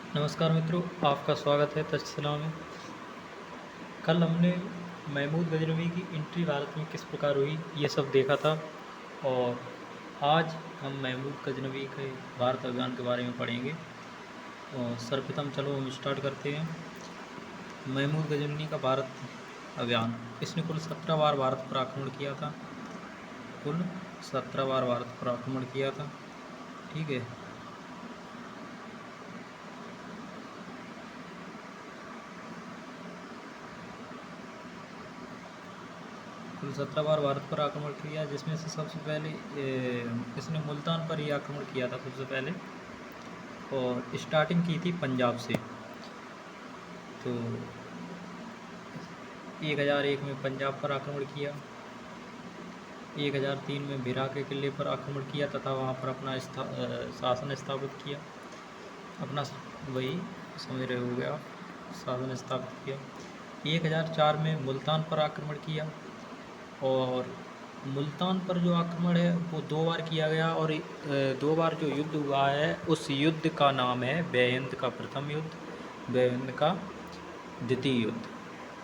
नमस्कार मित्रों, आपका स्वागत है तक्षशिला में। कल हमने महमूद गजनवी की एंट्री भारत में किस प्रकार हुई ये सब देखा था और आज हम महमूद गजनवी के भारत अभियान के बारे में पढ़ेंगे। और सर्वप्रथम चलो हम स्टार्ट करते हैं। महमूद गजनवी का भारत अभियान, इसने कुल 17 बार भारत पर आक्रमण किया था। कुल 17 बार भारत पर आक्रमण किया था। ठीक है। कुल 17 बार भारत पर आक्रमण किया, जिसमें से सबसे पहले इसने मुल्तान पर ही आक्रमण किया था सबसे पहले, और स्टार्टिंग की थी पंजाब से। तो 1001 में पंजाब पर आक्रमण किया, 1003 में भिरा के किले पर आक्रमण किया तथा वहाँ पर अपना शासन स्थापित किया। अपना वही समझ रहे हो गया, शासन स्थापित किया। 1004 में मुल्तान पर आक्रमण किया, और मुल्तान पर जो आक्रमण है वो 2 बार किया गया, और 2 बार जो युद्ध हुआ है उस युद्ध का नाम है बेहिंद का प्रथम युद्ध, बेहिंद का द्वितीय युद्ध।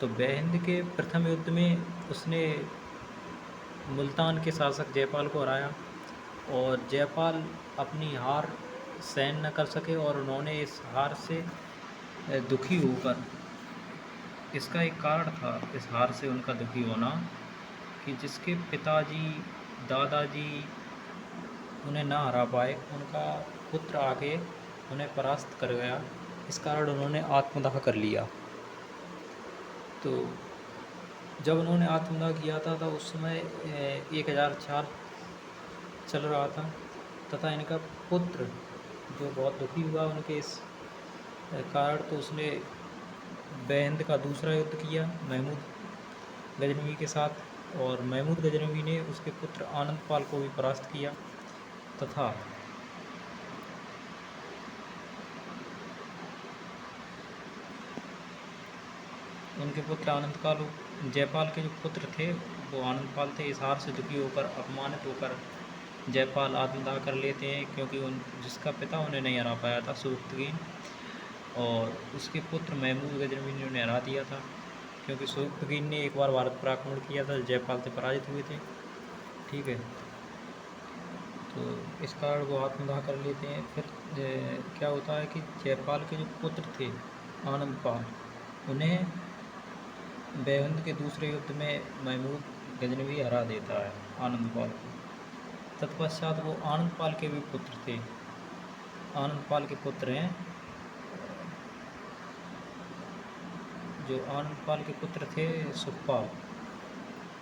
तो बेहिंद के प्रथम युद्ध में उसने मुल्तान के शासक जयपाल को हराया, और जयपाल अपनी हार सहन न कर सके और उन्होंने इस हार से दुखी होकर, इसका एक कारण था इस हार से उनका दुखी होना कि जिसके पिताजी दादाजी उन्हें ना हरा पाए, उनका पुत्र आके उन्हें परास्त कर गया। इस कारण उन्होंने आत्मदाह कर लिया। तो जब उन्होंने आत्मदाह किया था तो उस समय 1004 चल रहा था, तथा इनका पुत्र जो बहुत दुखी हुआ उनके इस कारण, तो उसने बेहिंद का दूसरा युद्ध किया महमूद गजनवी के साथ, और महमूद गजनवी ने उसके पुत्र आनंद पाल को भी परास्त किया, तथा उनके पुत्र आनंद पाल, जयपाल के जो पुत्र थे वो आनंद पाल थे। इस हार से दुखी होकर, अपमानित होकर जयपाल आत्मदाह कर लेते हैं, क्योंकि जिसका पिता उन्हें नहीं हरा पाया था सुबुक्तगीन, और उसके पुत्र महमूद गजनवी ने उन्हें हरा दिया था, क्योंकि सुबुक्तगीन ने एक बार भारत पर आक्रमण किया था, जयपाल से पराजित हुए थे। ठीक है। तो इस कारण वो आत्मदाह कर लेते हैं। फिर क्या होता है कि जयपाल के जो पुत्र थे आनंद पाल, उन्हें बेहिंद के दूसरे युद्ध में महमूद गजनवी हरा देता है आनंद पाल को। तत्पश्चात वो आनंद पाल के भी पुत्र थे, आनंद पाल के पुत्र हैं, जो आनंद पाल के पुत्र थे सुखपाल।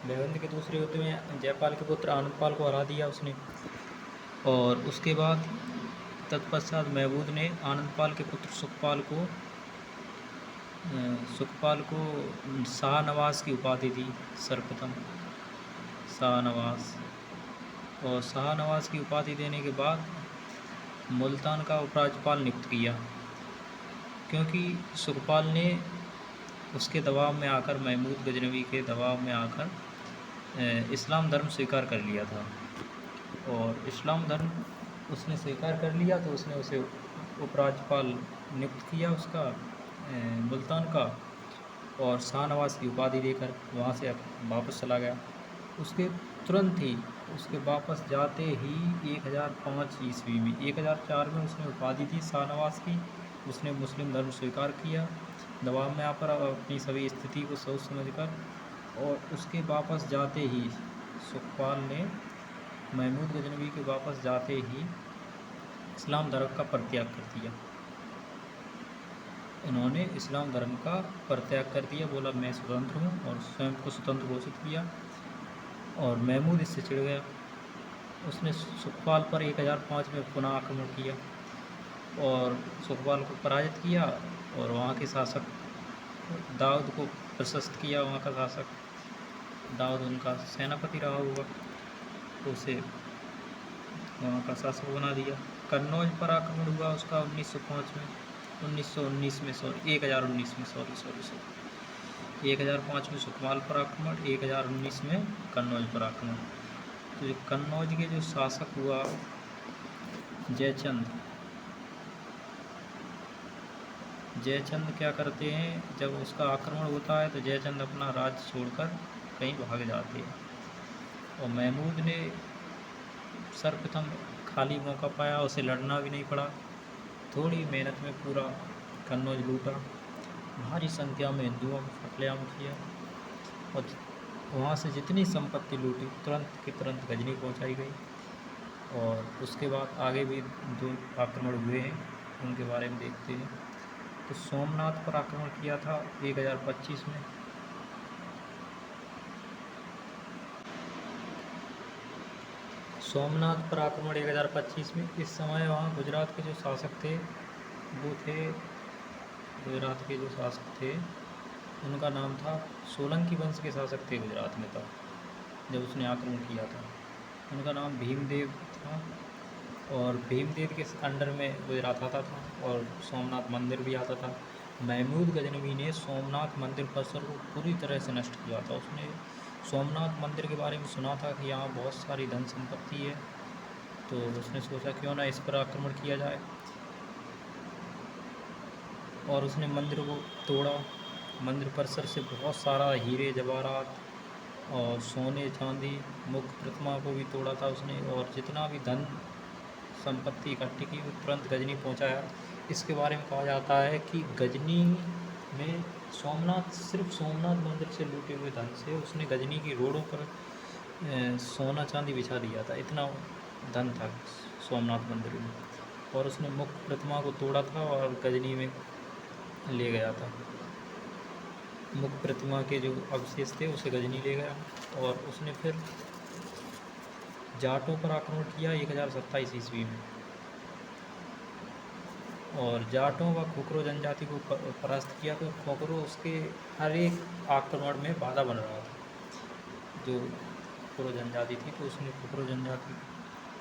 बेहिंद के दूसरे युद्ध में जयपाल के पुत्र आनंद पाल को हरा दिया उसने, और उसके बाद तत्पश्चात महमूद ने आनंद पाल के पुत्र सुखपाल को शाहनवाज की उपाधि दी सर्वप्रथम, शाहनवाज। और शाहनवाज की उपाधि देने के बाद मुल्तान का उपराज्यपाल नियुक्त किया, क्योंकि सुखपाल ने उसके दबाव में आकर, महमूद गजनवी के दबाव में आकर इस्लाम धर्म स्वीकार कर लिया था। और इस्लाम धर्म उसने स्वीकार कर लिया तो उसने उसे उपराज्यपाल नियुक्त किया उसका मुल्तान का, और शाहनवाज की उपाधि देकर वहाँ से वापस चला गया। उसके तुरंत ही, उसके वापस जाते ही 1005 ईस्वी में, 1004 में उसने उपाधि दी शाहनवाज की। उसने मुस्लिम धर्म स्वीकार किया दबाव में आकर अपनी सभी स्थिति को सोच समझकर, और उसके वापस जाते ही सुखपाल ने महमूद गजनवी के वापस जाते ही इस्लाम धर्म का परित्याग कर दिया। उन्होंने इस्लाम धर्म का परित्याग कर दिया, बोला मैं स्वतंत्र हूँ, और स्वयं को स्वतंत्र घोषित किया। और महमूद इससे चिढ़ गया। उसने सुखपाल पर 1005 में पुनः आक्रमण किया और सुखपाल को पराजित किया, और वहाँ के शासक दाऊद को प्रशस्त किया। वहाँ का शासक दाऊद उनका सेनापति रहा होगा, तो उसे वहाँ का शासक बना दिया। कन्नौज पर आक्रमण हुआ उसका 1905 में, 1919 में, सॉरी 1019 में, सॉरी 1005 में सुखपाल पर आक्रमण, 1019 में कन्नौज पर आक्रमण। तो जो कन्नौज के जो शासक हुआ जयचंद, जयचंद क्या करते हैं, जब उसका आक्रमण होता है तो जयचंद अपना राज्य छोड़कर कहीं भाग जाते हैं और महमूद ने सर्वप्रथम खाली मौका पाया, उसे लड़ना भी नहीं पड़ा, थोड़ी मेहनत में पूरा कन्नौज लूटा, भारी संख्या में हिंदुओं को कत्लेआम किया और वहाँ से जितनी संपत्ति लूटी तुरंत की तुरंत गजनी पहुँचाई गई। और उसके बाद आगे भी 2 आक्रमण हुए हैं, उनके बारे में देखते हैं। तो सोमनाथ पर आक्रमण किया था 1025 में। सोमनाथ पर आक्रमण 1025 में। इस समय वहाँ गुजरात के जो शासक थे वो थे, गुजरात के जो शासक थे उनका नाम था, सोलंकी वंश के शासक थे गुजरात में तब जब उसने आक्रमण किया था, उनका नाम भीमदेव था और भीमदेव के अंडर में गुजरात आता था और सोमनाथ मंदिर भी आता था। महमूद गजनवी ने सोमनाथ मंदिर परिसर को पूरी तरह से नष्ट किया था। उसने सोमनाथ मंदिर के बारे में सुना था कि यहाँ बहुत सारी धन संपत्ति है, तो उसने सोचा क्यों ना इस पर आक्रमण किया जाए और उसने मंदिर को तोड़ा। मंदिर परिसर से बहुत सारा हीरे जवाहरात और सोने चांदी, मुख्य प्रतिमा को भी तोड़ा था उसने और जितना भी धन संपत्ति इकट्ठी की वो तुरंत गजनी पहुंचाया। इसके बारे में कहा जाता है कि गजनी में सिर्फ सोमनाथ मंदिर से लूटे हुए धन से उसने गजनी की रोडों पर सोना चांदी बिछा दिया था, इतना धन था सोमनाथ मंदिर में। और उसने मुख्य प्रतिमा को तोड़ा था और गजनी में ले गया था। मुख्य प्रतिमा के जो अवशेष थे उसे गजनी ले गया और उसने फिर जाटों पर आक्रमण किया 1027 ईस्वी में और जाटों व खोखरो जनजाति को परास्त किया। तो खोखरो उसके हर एक आक्रमण में बाधा बन रहा था, जो खोखरो जनजाति थी, तो उसने खोखरो जनजाति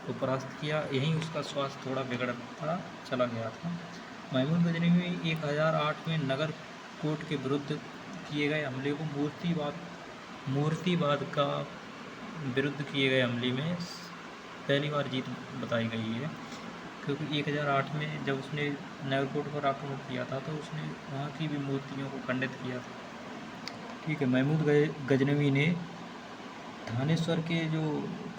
को परास्त किया। यहीं उसका स्वास्थ्य थोड़ा बिगड़ता चला गया था। महमूद गजनवी 1008 में नगर कोट के विरुद्ध किए गए हमले को मूर्तिवाद का विरुद्ध किए गए हमले में पहली बार जीत बताई गई है, क्योंकि 1008 में जब उसने नगरकोट पर आक्रमण किया था तो उसने वहाँ की भी मूर्तियों को खंडित किया था। ठीक है। महमूद गजनवी ने थानेश्वर के जो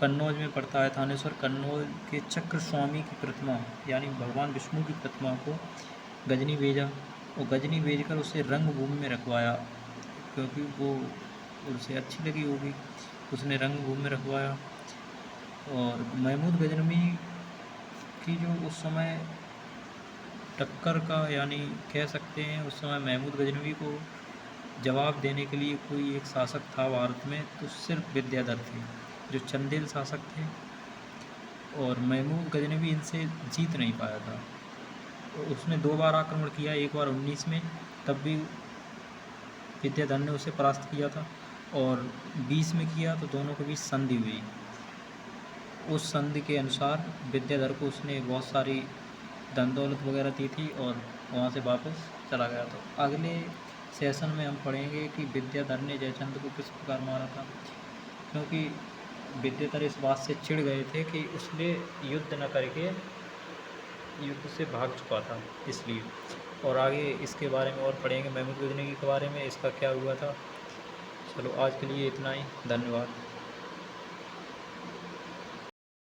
कन्नौज में पड़ता है, थानेश्वर कन्नौज के चक्र स्वामी की प्रतिमा यानी भगवान विष्णु की प्रतिमा को गजनी भेजा और गजनी भेजकर उसे रंगभूमि में रखवाया, क्योंकि वो उसे अच्छी लगी होगी, उसने रंगभूमि में रखवाया। और महमूद गजनवी की जो उस समय टक्कर का यानी कह सकते हैं, उस समय महमूद गजनवी को जवाब देने के लिए कोई एक शासक था भारत में, तो सिर्फ विद्याधर थे जो चंदेल शासक थे और महमूद गजनवी इनसे जीत नहीं पाया था। तो उसने 2 बार आक्रमण किया, एक बार 19 में, तब भी विद्याधर ने उसे परास्त किया था और 20 में किया तो दोनों के बीच संधि हुई। उस संधि के अनुसार विद्याधर को उसने बहुत सारी धन दौलत वगैरह दी थी और वहाँ से वापस चला गया। तो अगले सेशन में हम पढ़ेंगे कि विद्याधर ने जयचंद को किस प्रकार मारा था, क्योंकि विद्याधर इस बात से चिढ़ गए थे कि उसने युद्ध न करके युद्ध से भाग चुका था इसलिए। और आगे इसके बारे में और पढ़ेंगे, महमूद गजनवी के बारे में, इसका क्या हुआ था। चलो आज के लिए इतना ही, धन्यवाद।